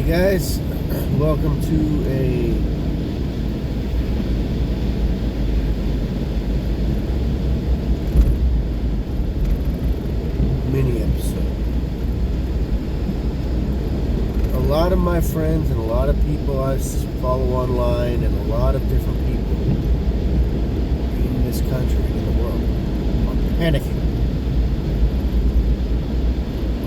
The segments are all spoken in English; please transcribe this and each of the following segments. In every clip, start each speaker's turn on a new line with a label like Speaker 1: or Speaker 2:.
Speaker 1: Alright guys, welcome to a mini episode. A lot of my friends and a lot of people I follow online and a lot of different people in this country and in the world are panicking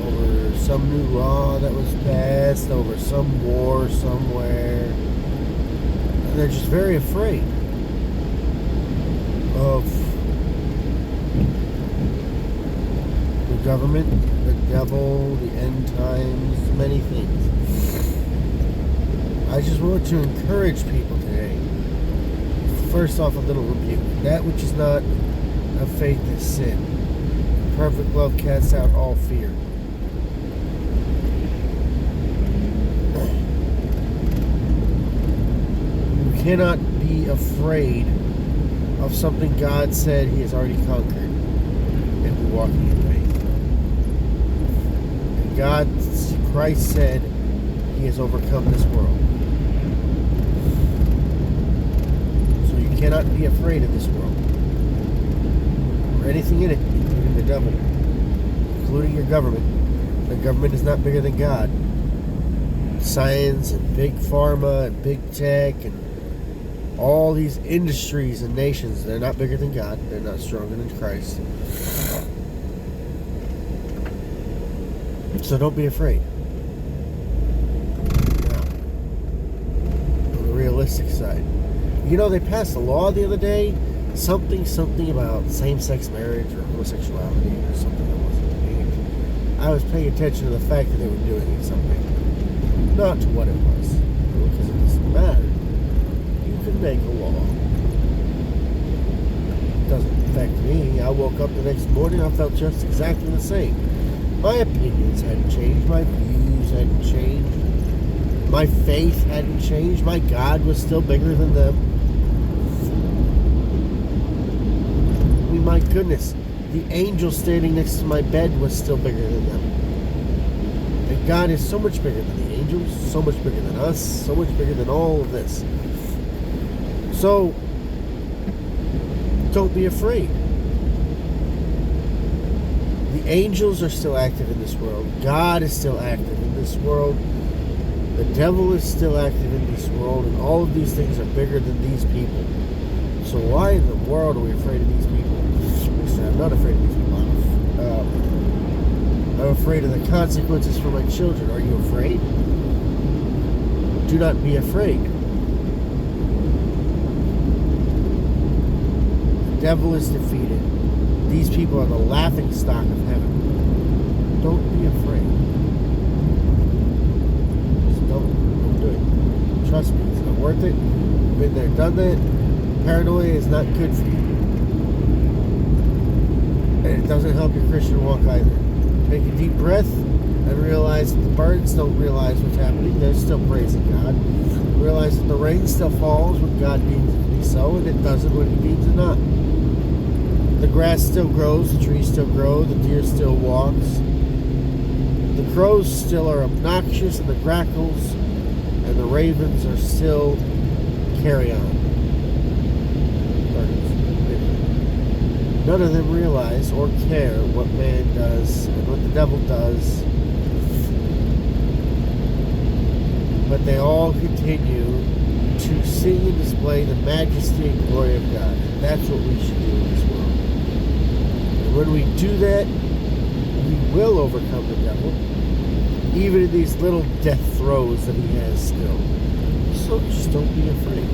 Speaker 1: over some new law that was passed, over some war somewhere. And they're just very afraid of the government, the devil, the end times, many things. I just want to encourage people today. First off, a little rebuke. That which is not of faith is sin. Perfect love casts out all fear. You cannot be afraid of something God said He has already conquered and be walking in faith. Christ said He has overcome this world. So you cannot be afraid of this world or anything in it, including the devil, including your government. The government is not bigger than God. Science and big pharma and big tech and all these industries and nations, they're not bigger than God. They're not stronger than Christ. So don't be afraid. Now, on the realistic side, you know, they passed a law the other day, something about same-sex marriage or homosexuality or something I wasn't paying. I was paying attention to the fact that they were doing it something, not to what it was, because it doesn't matter. You can make a law. It doesn't affect me. I woke up the next morning, I felt just exactly the same. My opinions hadn't changed. My views hadn't changed. My faith hadn't changed. My God was still bigger than them. I mean, my goodness, the angel standing next to my bed was still bigger than them. And God is so much bigger than the angels, so much bigger than us, so much bigger than all of this. So, don't be afraid. The angels are still active in this world. God is still active in this world. The devil is still active in this world. And all of these things are bigger than these people. So why in the world are we afraid of these people? I'm not afraid of these people. I'm afraid of the consequences for my children. Are you afraid? Do not be afraid. The devil is defeated. These people are the laughing stock of heaven. Don't be afraid. Just don't do it. Trust me, it's not worth it. Been there, done that. Paranoia is not good for you. And it doesn't help your Christian walk either. Take a deep breath and realize that the birds don't realize what's happening. They're still praising God. Realize that the rain still falls when God deems it to be so, and it doesn't when He deems it not. The grass still grows, the trees still grow, the deer still walks. The crows still are obnoxious, and the grackles and the ravens are still carry on. None of them realize or care what man does and what the devil does. But they all continue to sing and display the majesty and glory of God. And that's what we should do in this world. And when we do that, we will overcome the devil, even in these little death throes that he has still. So just don't be afraid.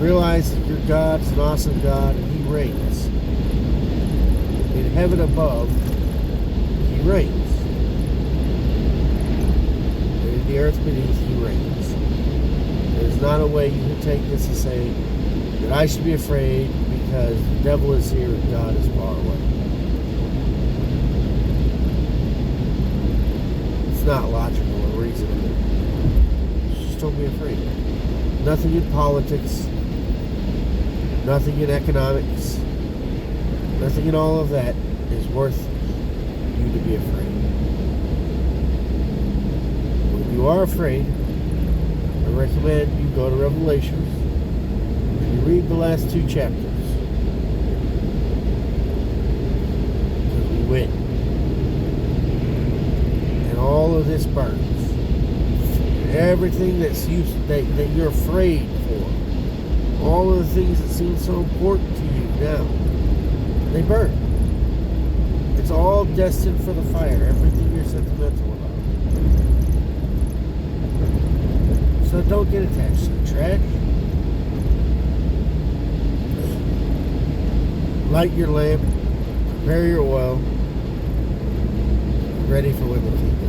Speaker 1: Realize that your God is an awesome God and He reigns. In heaven above, He reigns. And in the earth beneath, He reigns. There's not a way you can take this and say that I should be afraid because the devil is here and God is far away. It's not logical or reasonable. Just don't be afraid. Nothing in politics, nothing in economics, nothing in all of that is worth you to be afraid. you are afraid, I recommend you go to Revelations and you read the last 2 chapters. Because we win. And all of this burns. Everything that you're afraid for, all of the things that seem so important to you now, they burn. It's all destined for the fire, everything you're sentimental about. So don't get attached to the trash. Light your lamp, prepare your oil, ready for when the king